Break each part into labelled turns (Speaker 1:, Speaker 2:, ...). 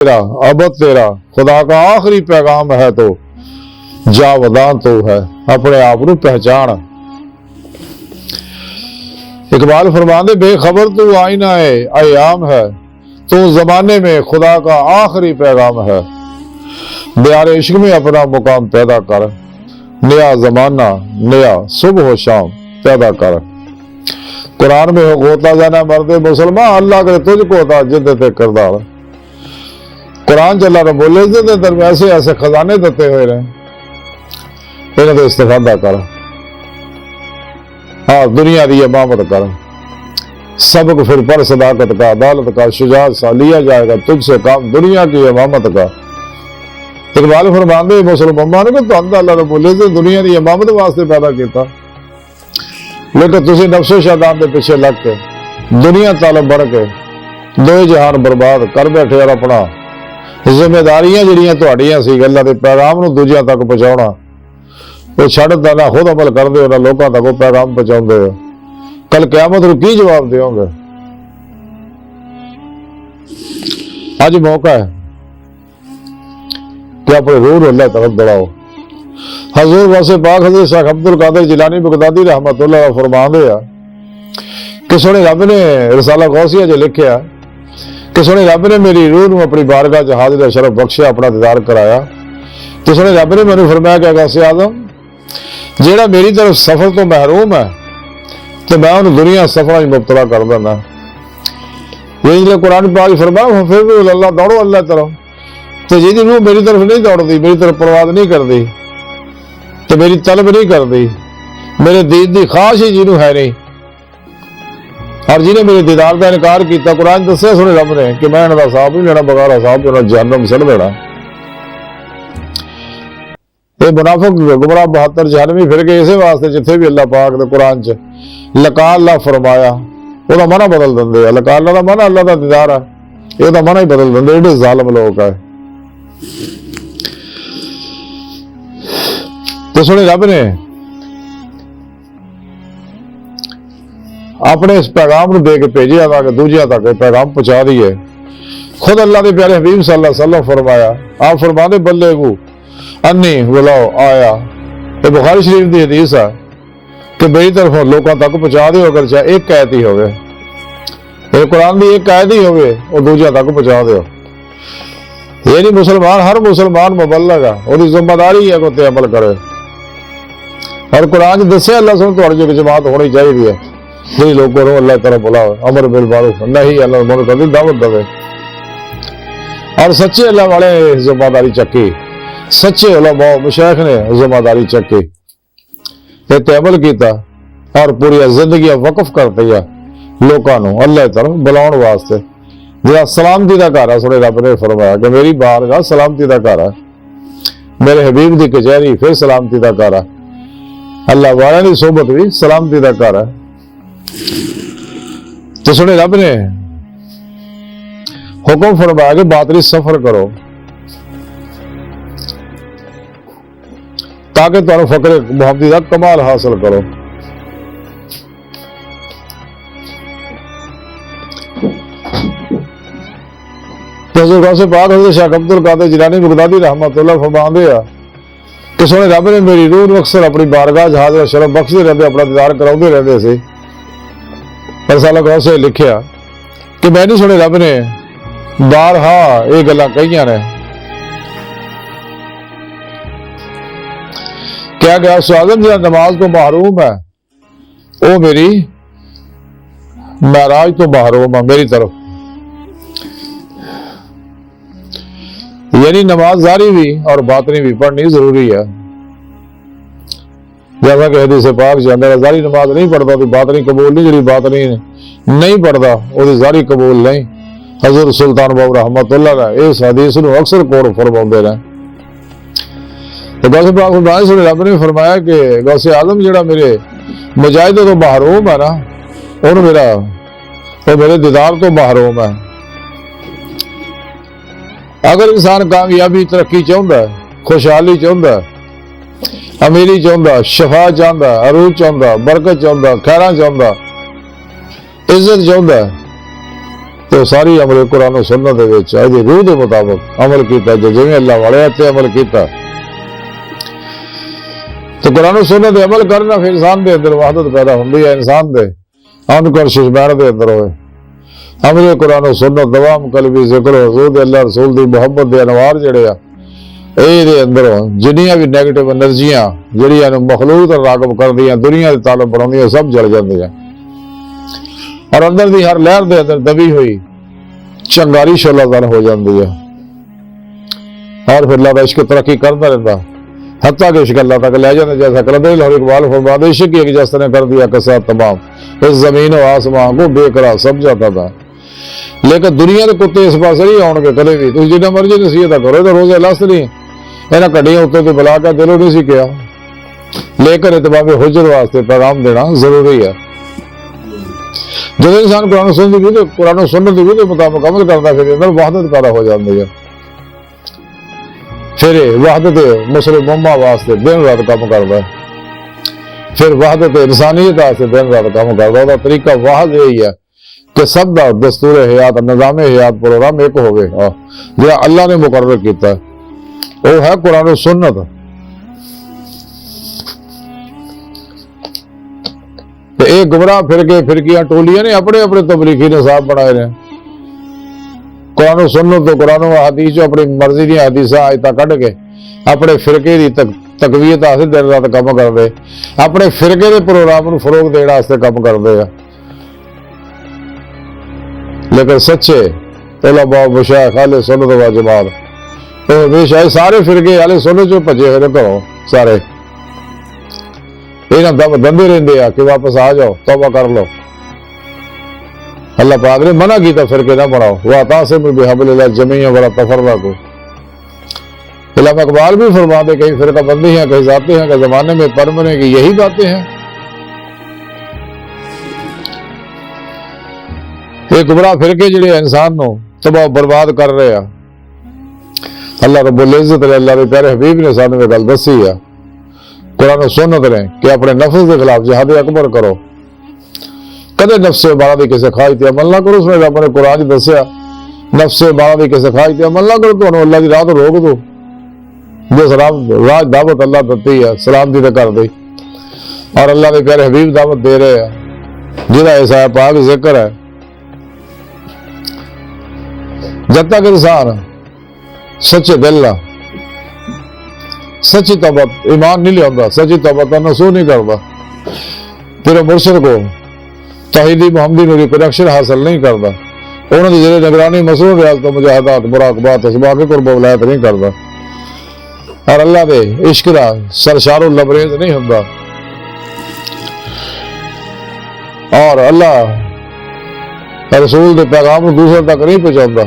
Speaker 1: तेरा अबद तेरा खुदा का आखिरी पैगाम है तो जावदान तो है अपने आप को पहचान। इकबाल फरमाते बेखबर तू आईना अयाम है तो जमाने में खुदा का आखिरी पैगाम है। प्यार इश्क में अपना मुकाम पैदा कर, नया जमाना नया सुबह शाम पैदा कर। कुरान में हो गोता जाना मर्दे मुसलमान अल्लाह करे तुझको होता जिद्दत करदार। कुरान चला रहा बोले दर ऐसे ऐसे खजाने देते हुए रहे, इन्हें तो इस्तेफादा कर। हाँ दुनिया की इमामत कर, सबक फिर पर सदाकत का अदालत का शुजात सा लिया जाएगा तुझसे काम दुनिया की इमामत का। इकबाल फरमाते मुसलमानों को तो अल्लाह ने बोले दुनिया की इमामत वास्ते पैदा किया, लेकिन तुसी नफ्सो शैतान के पिछे लग के दुनिया तालब बढ़ के दो जहान बर्बाद कर बैठे। और अपना जिम्मेदारियां जिहड़ियां तुहाड़ियां सी अल्लाह दे पैगाम नूं दूजियां तक पहुंचाउणा वो छड्डदा ना खुद अमल करदे हो ना लोकां तक वो पैगाम पहुंचाउंदे हो। कल क़यामत नूं की जवाब देओगे? अज मौका है कि अपने रूह अल्लाह तरफ दौड़ाओ। हजूर वैसे पाक हज़रत शेख अब्दुल कादिर जिलानी बगदादी रहमतुल्लाह फरमाते हैं कि सोने रब ने रिसाला गौसिया च लिखिया कि सोने रब ने मेरी रूह नूं अपनी बारगाह च हाज़िर शरफ बख्शिया, अपना दीदार कराया। तो सोने रब ने मैनूं फरमाया कि गौसे आज़म जेड़ा मेरी तरफ सफर तो महरूम है तो मैं उन्हें दुनिया सफर मुबतला कर देना। ये कुरान पाक फरमाया फिर अल्लाह दौड़ो अल्लाह तरफ। तो जिहदी रूह मेरी तरफ नहीं दौड़ती, मेरी तरफ परवाज नहीं करती, तो मेरी तलब नहीं करती, मेरे दीन की खाश ही जिन्हों है नहीं, और जिन्हें मेरे दीदार का इनकार किया कुरान दसिया सुने रब ने कि मैं इन्होंने हिसाब नहीं लेना, बगैर हिसाब जो जहन्नम सड़ देना। ये मुनाफिक गुमराह 72 जहन्नमी फिर गए इसे वास्ते जिथे भी अल्लाह पाक ने कुरान च लका अल्लाह फरमाया वह मना बदल देंगे। लका अल्लाह का मना अल्लाह का दीदार है, यह मना ही बदल देंगे। एडे जालिम लोग है। तो सुने रब ने अपने इस पैगाम दे के भेजिया था कि दूजिया तक पैगाम पहुंचा दिए। खुद अल्लाह के प्यारे हबीब सल्लल्लाहु अलैहि वसल्लम फरमाया, आप फरमाते बल्ले को अन्नी बुलाओ आया। ये बुखारी शरीफ की हदीस है कि मेरी तरफ लोगों तक पहुंचा दो, अगर चाहे एक कैद ही होवे, कुरान की एक कैद ही होवे और दूजिया तक पहुंचा दो। ये नहीं मुसलमान, हर मुसलमान मुबल्लग है, उसकी जिम्मेदारी है कि अमल करे। और कुरान दसिया अल्लाह सुन तो जमात होनी चाहिए है जी लोगों को अल्लाह तरफ बुलाओ, अमर बिल मारूफ नहीं अल्लाह मुनकर दी दावत दे। और सच्चे अल्लाह वाले जिम्मेदारी चक्की, सच्चे उलमा मशाइख ने जिम्मेदारी चक्की, ते अमल किया और पूरी जिंदगी वकफ कर दिया लोगों को अल्लाह तरफ बुलाने वास्ते। जिहड़ा सलामती का घर है, सुने रब ने फरमाया कि मेरी बारगाह सलामती का घर है, मेरे हबीब की कचहरी फिर सलामती का घर है, अल्लाह वाले की सोबत भी सलामती का घर है। तो सुने रब ने हुक्म फरमाया कि बातरी सफर करो ताकि तुम फकरे मुहम्मदी का कमाल हासिल करो। तो पाक हज़रत शेख अब्दुल कादिर जिलानी बगदादी रहमतुल्लाह फरमाते हैं कि सोने रब ने मेरी रूह नूं अक्सर अपनी बारगाह हाज़िर शरफ बख्शदे रहंदे, अपना दीदार कराउंदे रहंदे सी। पर साला गौसे लिखिया कि मैं नहीं सुने रब ने बारहा ये गल्लां कहियां ने। क्या गया आज़म जो नमाज तो महरूम है वो मेरी महराज तो महरूम है मेरी तरफ। यानी नमाज जारी भी और बातनी भी पढ़नी जरूरी है। जैसा कि हदीस पाक जाता जारी नमाज नहीं पढ़ता तो बातनी कबूल नहीं, जी बातनी नहीं पढ़ता वो जारी कबूल नहीं। हज़रत सुल्तान बाबू रहमतुल्लाह इस हदीस को अक्सर कोट फरमाते रहे। तो गौसे पाक रब ने फरमाया कि गौसे आजम जो मेरे मुजाहिदों तो महरूम है ना, उन मेरा वो मेरे दीदार तो महरूम है। अगर इंसान कामयाबी तरक्की चाहता है, खुशहाली चाहता है, अमीरी चाहता, शफा चाहता, अरूज चाहता, बरकत चाहता, खैरा चाहता, इज्जत चाहता, तो सारी अमल कुरान सुन्नत दे विच इहदी रूह के मुताबिक अमल किया, जिवें अल्लाह वाले ते अमल किया। तो कुरान सुन्नत दे अमल करना फिर इंसान के अंदर वहदत पैदा होंदी है, इंसान दे अनकॉन्शियस माइंड के अंदर होए अमल कुरान सुन्नत दवाम कलबी जिक्र हुजूर दे अल्लाह रसूल दी मुहब्बत दे अनवार जिहड़े आ ਇਹਦੇ ਅੰਦਰੋਂ जिन्नियां भी नैगेटिव एनर्जियां ਜਿਹੜੀਆਂ ਨੂੰ मखलूक ਤੇ ਰਾਗਬ ਕਰਦੀਆਂ दुनिया ਦੇ ਤਾਲੁਕ ਬਣਾਉਂਦੀਆਂ सब जल ਜਾਂਦੀਆਂ और अंदर दी हर लहर दे अंदर दबी हुई चंगारी शोलादार हो जाती है और फिर अल्लाह दा इश्क तरक्की करता रहता हत्ता के इश्क अल्लाह तक ले जाते। जैसा कलंदर लाहौरी इकबाल फरमाते इश्क एक जस ने कर दिया कसा तमाम, इस जमीन और आसमान को बेकरार समझाता था। लेकिन दुनिया के कुत्ते इस पास नहीं आउणगे कदे भी, तुसीं जिन्ना मर्जी नसीहत करो तो रोजे लस नहीं इन्हां घड़ियां उत्ते तो बुला के दिलों नहीं सी किया, लेकर इतबाब हुज्जत वास्ते पैगाम देना जरूरी है। जो इंसान कुरान सुन्नत के मुताबिक अमल करता फिर अंदर वहदत पैदा हो जाती है, फिर वहदत मुस्लिम उम्मा वास्ते दिन रात काम करता है, फिर वहदत इंसानियत वास्ते दिन रात काम करता। उसका तरीका वाहद यही है कि सब का दस्तूर हयात निज़ाम हयात प्रोग्राम एक होवे जो अल्लाह ने मुकर्रर किया, वो है कुरान सुन्नत। ये गुमराह फिरकियां टोलियां ने अपने अपने तबलीगी निसाब बनाए ने। कुरान सुन्नत तो कुरान हदीस जो अपनी मर्जी दी हदीसां आयतां कढ के अपने फिरके दी तकवीयत वास्ते दिन रात काम करते, अपने फिरके के प्रोग्राम नूं फरोग देने वास्ते काम करते हैं। लेकिन सच्चे उलमा मशाइख अहले सुन्नत व जमात तो हमेशा सारे फिरके अहले सुन्नत चों भजे हुए घरों सारे इन्हां दम दंदे रहिंदे आ कि वापस आ जाओ तौबा कर लो। अल्लाह पाक ने मना किया फिरके ना बनाओ, वातासिमू बिहब्लिल्लाह जमीअन वला तफर्रकू। इल्लामा इकबाल भी फरमाते कहीं फिरका बंदी हैं कहीं जाते हैं के जमाने में परमने की यही बातें हैं। ये गुमराह फिरके जिहड़े इंसान नूं तबाह बर्बाद कर रहे हैं, अल्लाह रब्बुल इज्जत ने अल्लाह के प्यारे हबीब ने सानू गल दसी है कुरान सुन्नत ने कि अपने नफ्स के खिलाफ जिहाद अकबर करो, कदे नफ्स मारा की किसी ख्वाहिश ते अमल ना करो। उसने रब ने कुरान दसिया नफ्स मारा की किसी ख्वाहिश ते अमल ना करो, तुहानू अल्लाह की राह तो रोक दो। जिस राह दावत अल्लाह दती है सलामती ते कर दी और अल्लाह के प्यारे हबीब दावत दे रहे हैं जिहदा ऐसा पाक जिक्र है। जब तक इंसान सच्चे दिल ना सच्ची तौबा ईमान नहीं लिया, सच्ची तौबा का नसूह नहीं करता, फिर मुर्शिद को तौहीदी मुहम्मदी नूरी कनेक्शन हासिल नहीं करता, उन्होंने जिहड़े निगरानी मसरूफ रियासत मुजाहदात मुराकबात असबाब कुर्ब वलायत नहीं करता और अल्लाह के इश्क का सरशारो लबरेज नहीं होता और अल्लाह रसूल के पैगाम को दूसरे तक नहीं पहुंचाता,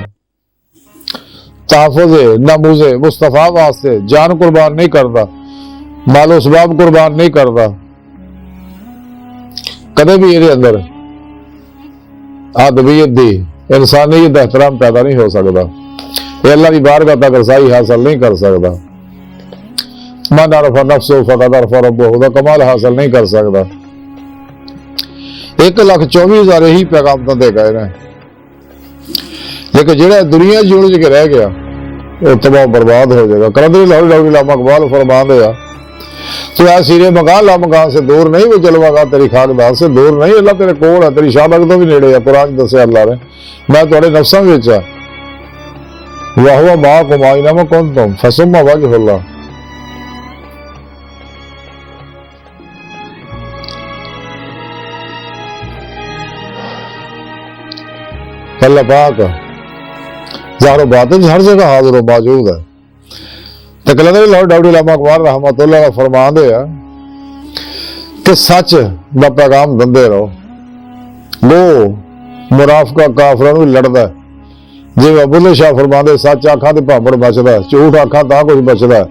Speaker 1: तहफ़्फ़ुज़ नमूज़े मुस्तफ़ा वास्ते जान कुर्बान नहीं करता, मालो असबाब कुर्बान नहीं करता, कदे भी ये अंदर आदमियत दी इंसानियत का एहतराम पैदा नहीं हो सकता, ये अल्लाह की बारगाह तक रसाई हासिल नहीं कर सकता। मन अरफ़ा नफ्सहु फ़क़द अरफ़ा रब्बहु का कमाल हासिल नहीं कर सकता। 1,24,000 ही पैगाम दे गए ने, लेकिन जिहड़ा दुनिया जुड़ के रह गया वो तबाह बर्बाद हो जाएगा। कलंदर लाहौरी इल्लामा इकबाल फरमाते हैं तो ऐ सीरे मकान ला मकान से दूर नहीं, वो जलवागा तेरी खाकदान से दूर नहीं, अल्लाह तेरे कोल है, तेरी शाबक तो भी नेड़े है। कुरान दस्या अल्लाह ने मैं तुहाडे नफ्सां विच आ वा हुवा माअकुम ऐनामा कुंतुम फसुम्मा वजहुल्लाह। अल्लाह पाक ज़ाहिर बातिन हर जगह हाजिर मौजूद है। तो कलंदर लाहौरी इल्लामा इकबाल रहमतुल्लाह फरमाते हैं कि सच का पैगाम दंदे रहो, वो मुनाफिका काफिरां नूं लड़दा जिवें बुल्ले शाह फरमाते सच आखां ते भांबड़ बचदा, झूठ आखां तां कुछ बचदा,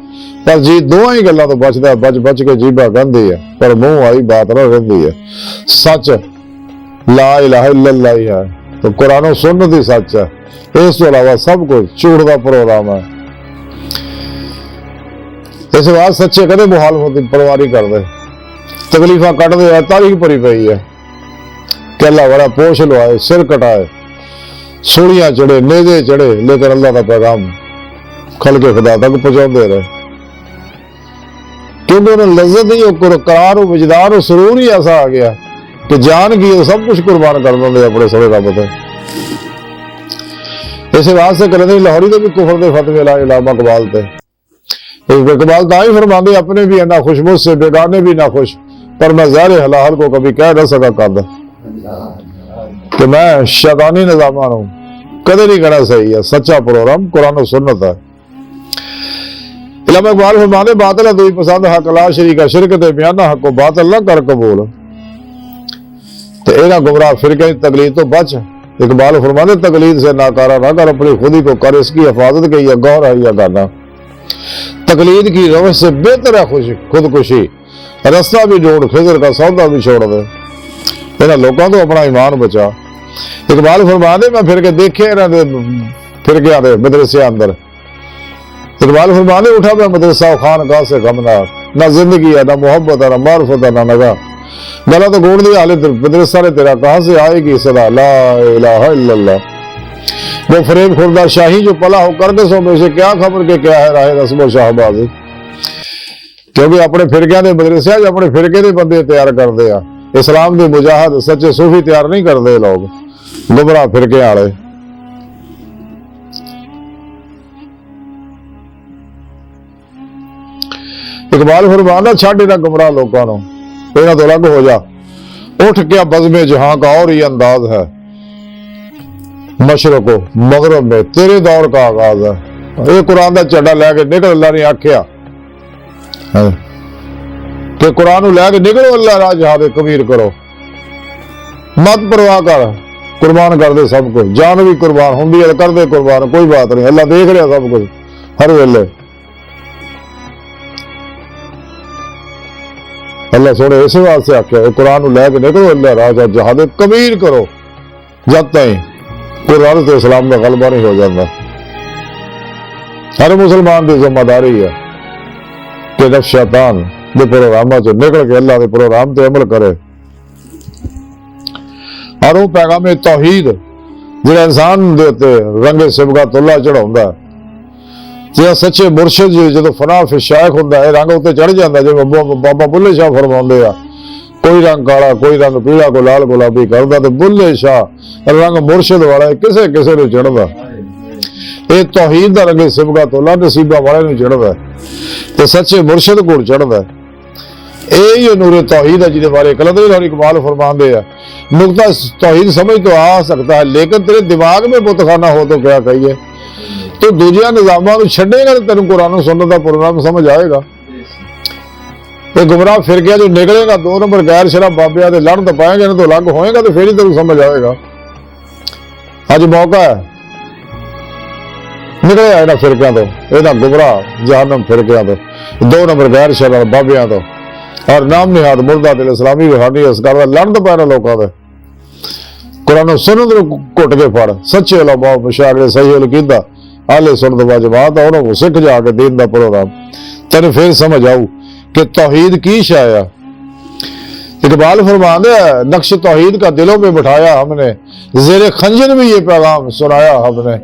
Speaker 1: पर जी दोवां ही गल्लां तो बचदा, बच बच के जीभा कहंदी है पर मूंह आई बात ना रहिंदी है। सच ला इलाहा इल्लल्लाह ही है, तो कुरान सुन्नत ही सच है, इस तो अलावा सब कुछ झूठ का प्रोग्राम है। इस बात सच्चे कदे मुखालफत की परवाह नहीं करते, तकलीफा कटते तारीख भरी पई है कि अल्लाह बड़ा पोश लवाए सिर कटाए सूलियां चढ़े, नेज़े चढ़े, लेकिन अल्लाह का पैगाम खल के खुदा तक पहुंचाते रहे, क्योंकि उन्हें लज्जत ही, करार, वजदार और सुरूर ही ऐसा आ गया कि जान की सब कुछ कुर्बान कर देंगे अपने सवे रब ते। इस वास्ते कहते लाहौरी तो भी कुफर के फतवे लाए इलामा इकबाल ते। इकबाल तो ही फरमाते अपने भी ना खुश मुझसे, बेगाने भी ना खुश, पर मैं ज़ाहिर हलाल को कभी कह न सका कद कि मैं शैतानी निज़ामा हूं, कदे नहीं कहना सही है। सच्चा प्रोग्राम कुरान और सुन्नत है। इलामा इकबाल फरमाते बातिल है दुई पसंद, हक ला शरीका शिरक ते बयाना, हक को बातिल ना कर कबूल। तो इन्हां गुमराह फिरके की तकलीद तो बच। इकबाल फरमाते तकलीद से नाकारा ना कर, अपनी खुदी को कर, इसकी हिफाजत की या गौर है या गाना। तकलीद की रवश से बेहतर है खुदकुशी, रास्ता भी ढूंढ, खिजर का सौदा भी छोड़ दे। इन्हां लोगों तो अपना ईमान बचा। इकबाल फरमाते मैं फिर के देखे इन्हां दे फिरकियां दे मदरसे अंदर। इकबाल फरमाते उठा मैं मदरसा खानकाह से गमनार, ना जिंदगी है, ना मोहब्बत है, ना मार्फत है, ना नगा। गला तो गोड़ दिया हाले मदरसा ने तेरा, कहां से आएगी सदा ला इलाहा इल्लल्लाह। वो फरेब खुर्दा शाही जो पला हो करके सो में से क्या खबर के क्या है राहे रस्म शाहबाजी। क्योंकि अपने फिरके के मदरसे अपने फिरके के बंदे तैयार करते हैं, इस्लाम के मुजाहिद सच्चे सूफी तैयार नहीं करते लोग, गुमराह फिरके वाले। इकबाल फरमाना छड़ इन्हां गुमराह लोगों को, इन्हां तो अलग हो जा, उठ के बज़्मे जहां का और ही अंदाज है, मशरक मगरब में तेरे दौर का आगाज है। ये कुरान का झंडा लैके निकल, अल्लाह ने आख्या कि कुरान लैके निकलो, अल्लाह राह जहाद कबीर करो, मत परवाह कर, कुर्बान कर दे सब कुछ, जान भी कुर्बान होंगी है, कर दे कुर्बान, कोई बात नहीं, अल्लाह देख रहा सब कुछ हर वेले। अल्लाह सोने इस वास्ते आख्या कुरान लैके निकलो, अल्लाह राह जहाद कबीर करो, जब तक कुरान तो इस्लाम का गलबा नहीं हो जाता। हर मुसलमान की जिम्मेदारी है कि नफ्स शैतान के प्रोग्रामों से निकल के अल्लाह के प्रोग्राम से अमल करे। और वो पैगाम तौहीद जो इंसान के उत्ते रंगे सिबगा तुला चढ़ाउंदा, जो सच्चे मुर्शिद जी जो फना फिशायक हुंदा है रंग उत्ते चढ़ जाता, जिवें बाबा बुल्ले शाह फरमाउंदे आ, कोई रंग काला कोई रंग पीला कोई लाल गुलाबी करदा, ते बुल्ले शाह रंग मुर्शिद वाला किसे किसे नूं चढ़दा। ये तौहीद दा रंगे सिबगा तोला नसीबा वाले नूं चढ़दा, ते सच्चे मुर्शिद कोल चढ़दा। यही नूरे तौहीद है जिहदे बारे कलंदर लाहौरी इकबाल फरमांदे आ, नुक्ता तौहीद समझ तो आ सकता है, लेकिन तेरे दिमाग में बुतखाना हो तो क्या कहिए। तो दूजिया निजामां नूं छड्डेगा तो तेनूं कुरान सुन्नत दा प्रोग्राम समझ आएगा। तो गुमराह फिर गया जो निकलेगा, 2 नंबर गैर शराब बाबिया के लड़ तो पाएंगे, नहीं तो अलग होएगा, तो फिर ही तेन समझ आएगा। अज मौका है, निकले इन्होंने फिरकों तो, इन्होंने गुमराह जहन्नम फिरकों तो, 2 नंबर गैर शराब बाबिया तो, और नाम निहाद मुर्दा दिल इस्लामी रूहानी असकार लड़ तो पैना लोगों के। कुरान सुन्नत घुट के फड़, सच्चे उलमा मुशाहिर सही अकीदा आले सुन्नत व जमात, उन्होंने सिख जाके दीन का प्रोग्राम तेन फिर समझ आऊ कि तौहीद की शाया। इकबाल फरमाते नक्श तौहीद का दिलों में बिठाया हमने, जेरे खंजर में ये पैगाम सुनाया हमने।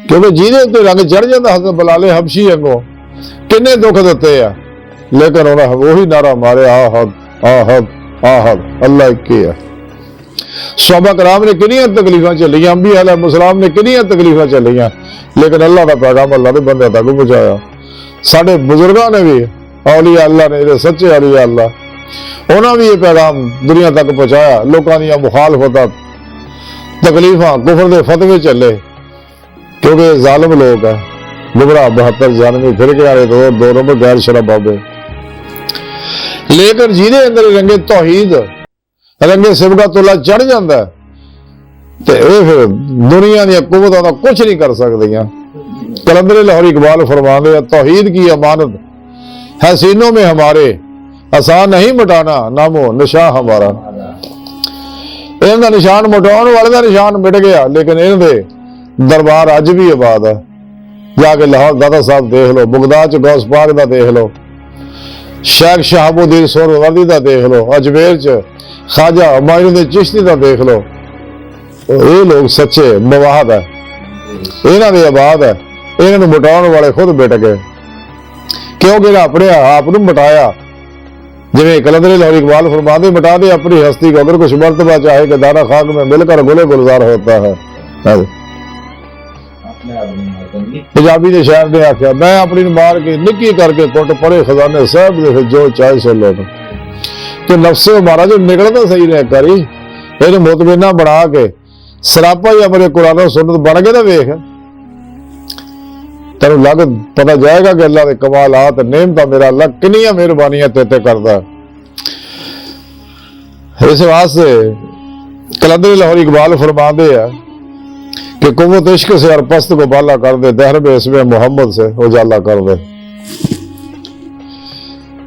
Speaker 1: क्योंकि जिहदे उत्ते रंग चढ़ जाता हज़रत बिलाल हबशी अंगों किन्ने दुख दिते आ, लेकिन उन्हें वही नारा मारे आहद आहद आहद, अल्लाह एक ही है। सहाबा कराम ने कितनी तकलीफा झलियां, अंबिया अलैहिस्सलाम ने कितनी तकलीफा झलियां, लेकिन अल्लाह का पैगाम अल्लाह के बंदे तक पहुंचाया। साडे बुजुर्गों ने भी, औलिया अल्लाह ने, सच्चे औलिया अल्लाह, उन्होंने भी ये पैगाम दुनिया तक पहुंचाया। लोगों दी मुखालफत तकलीफा कुफर के फतवे चले, क्योंकि जालिम लोग है, गुमराह 72 जानवी फिरके वाले तो 2 नंबर गैर शराब बाबे। लेकिन जिहदे अंदर रंगे तौहीद रंगे सिबगा तुला चढ़ जाता है, तो यह फिर दुनिया दी कुव्वतां दा कुछ नहीं कर सकदियां। कलंदर लाहौरी इकबाल फरमाते तौहीद की अमानत है सीनों में हमारे, आसान नहीं मिटाना नामो निशान हमारा। इनका निशान मिटाने वाले का निशान मिट गया, लेकिन इनके दरबार अज भी आबाद है। जाके लाहौर दादा साहब देख लो, बगदाद च गौस पाक दा देख लो, शेख शहाबुद्दीन सोहरावर्दी दा देख लो, अजमेर च ख्वाजा हुमायूं दे चिश्ती दा देख लो, ਇਹ ਲੋਕ ਸੱਚੇ ਮਵਾਹਦ ਹੈ, ਇਹਨਾਂ ਦੇ ਆਬਾਦ ਹੈ, ਇਹਨਾਂ ਨੂੰ ਮਿਟਾਉਣ ਵਾਲੇ ਖੁਦ ਮਿਟ ਗਏ, ਕਿਉਂਕਿ ਇਹਨਾਂ ਆਪਣੇ ਆਪ ਨੂੰ ਮਿਟਾਇਆ। जिਵੇਂ कलंदर लाहौरी इकबाल फरमाते, मिटा दे अपनी हस्ती को अगर कुछ मर्तबा चाहे कि दाना खाक में मिलकर गुले गुलजार होता है। पंजाबी के शायर ने आख्या, मैं अपनी मार के निकी करके कुट पड़े खजाने सब दे जो चाहे सो लो। तो नफ्से मारा जो निकलता सही रह करी, इन मुतमिना बना के सरापा या मेरे कुरान सुन्नत बन के ना वेख, तेन लग पता जाएगा कि अल्लाह के कमालात नेमत मेरा अल्लाह किनिया मेहरबानियां तेते करदा। इस वास्ते कलंदर लाहौरी इकबाल फरमाते हैं कि कुव्वत इश्क से हर पस्त को बाला कर दे, दहर में इसमें मोहम्मद से उजाला कर दे।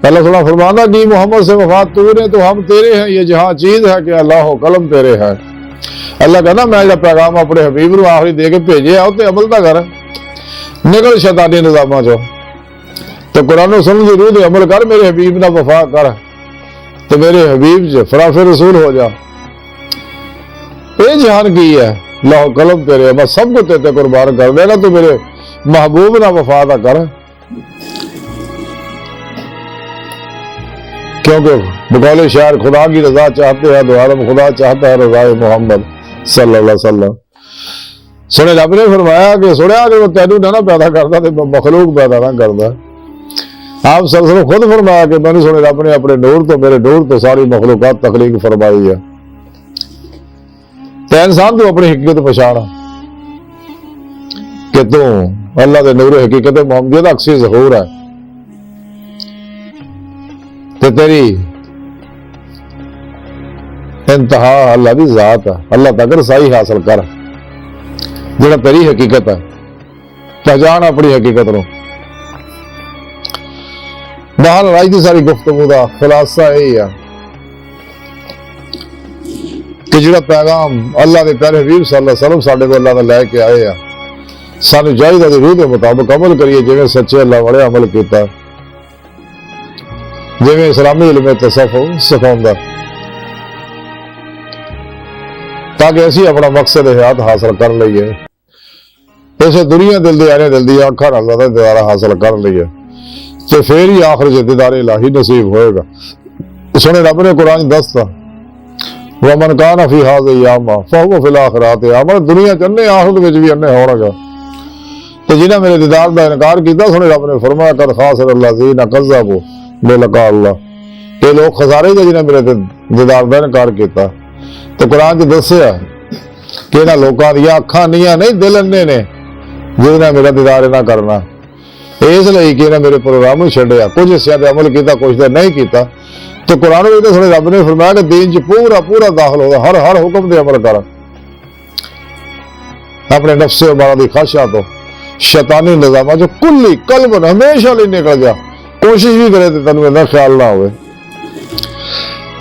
Speaker 1: पहले थोड़ा फरमाना की मोहम्मद से वफा तूने तो हम तेरे हैं, ये जहां चीज है कि अल्लाह कलम तेरे है। अल्लाह कहना मैं जो पैगाम अपने हबीब को आखिरी दे के भेजे आ उते अमल ना कर, निकल शैतानी निजामा चो, तो कुरान सुन की रूह दे अमल कर, मेरे हबीब ना वफा कर, तो मेरे हबीब च फराफे रसूल हो जा। ये जहान की है लाहो कलम तेरे, मैं सब को तेते कुर्बान कर देना, तो मेरे महबूब ना वफा ना कर, क्योंकि बकौल शायर खुदा की रजा चाहते हैं तो आलम खुदा चाहता है रजाए मोहम्मद सल्लल्लाहु अलैहि वसल्लम। सुने रब ने फरमाया कि सुनिया कि वो तेनू ना पैदा करता तो मखलूक पैदा ना करता। आप सल्लल्लाहु खुद फरमाया कि मैंने सुने रब ने अपने नूर तो मेरे नूर तो सारी मखलूकात तखलीक फरमाई है। तो इंसान तू अपनी हकीकत पछाण कि तू अल्लाह के नूर हकीकत मोहम्मद का अक्सी ज़हूर है, तो तेरी इंतहा अल्लाह की जात है। अल्लाह तक रसाई हासिल कर, जो तेरी हकीकत है, पहचान अपनी हकीकत नो। बहाल राज की सारी गुफ्तगू का खुलासा यही है कि जो पैगाम अल्लाह के प्यारे हबीब सल्लल्लाहु अलैहि वसल्लम साडे को अल्लाह ने लैके आए आ, सानू चाहिए रूह के मुताबिक अमल करिए, जिवें सच्चे अल्लाह वाले अमल किया, जिवें इस्लामी इल्म तसव्वुफ सिखाउंदा, ताकि असीं अपना मकसद हयात हासिल कर लईए। इसे दुनिया दिल दे आने दिल दी अखां नाल ज़्यादा दीदारा हासिल कर लईए, तो फिर ही आखिर च दीदार इलाही नसीब होएगा। सुने रब ने कुरान दसता, वमन कान फी हाज़िही अमा फहुव फिल आखिरति अमा, दुनिया च अन्ने आखिरत विच भी अन्ने होणगा। तो जिन्हें मेरे दीदार का इनकार किया, सुने रब ने फरमाया कद खासिर अल्लज़ीना कज़्ज़बू बिलिक़ा अल्लाह, ये लोग खसारे थे जिन्हें मेरे दीदार का इनकार किया। तो कुरान च दस्सिया कि इन्हां लोकां दी अखां नीआं नहीं, दिल अन्ने ने जिन्हें मेरा दीदार इन्हां करना, इसलिए कि इन्हें मेरे प्रोग्राम को छड्डिया, कुछ हिस्सियां ते अमल किया, कुछ ते नहीं किया। तो कुरान में तो रब ने फरमाया कि दीन च पूरा पूरा दाखिल होगा, हर हर हुक्म दे अमल कर, अपने नफ्से मारा दी ख्वाहिशां तो शैतानी निजामा जो कुल्ली कल्बन हमेशा लिए निकल जा, कोशिश भी करे तो तेन इन्ना ख्याल ना हो।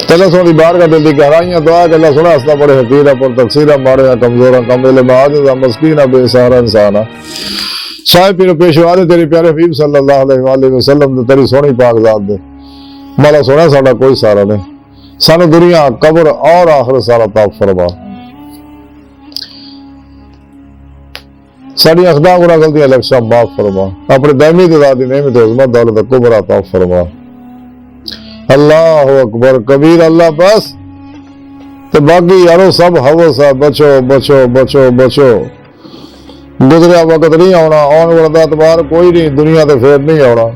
Speaker 1: अल्लाह सोनी बार का दिल की गहराइयां दुआ कि अल्लाह सुना हस्ता बड़े हकीरा पर तकसीरा मारे कमजोरा कमेले माजिज़ा मस्कीना बेसहारा इंसाना साहिब पीर पेशवा दे तेरे प्यारे हबीब सल्लल्लाहु अलैहि वसल्लम तेरी सोहनी पाक ज़ात दे मौला सोना साडा कोई सारा नहीं, सानू दुनिया कब्र और आखिरत सारा ताब फरमा, साड़ी अखदा गुनाह गलतियां लक्ष्य माफ फरमा, अपने दायमी दी नेमत उज़्मत दौलत कुबरा ताब फरमा। अल्लाह अकबर कबीर, अल्लाह बस, तो बाकी यारो सब हवस है, बचो बचो बचो बचो, गुजरिया वक्त नहीं आना, आने वाला एतबार कोई नहीं, दुनिया तो फिर नहीं आना।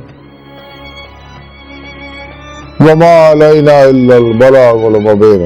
Speaker 1: वमा अलैना इल्लल बलागुल मुबीन।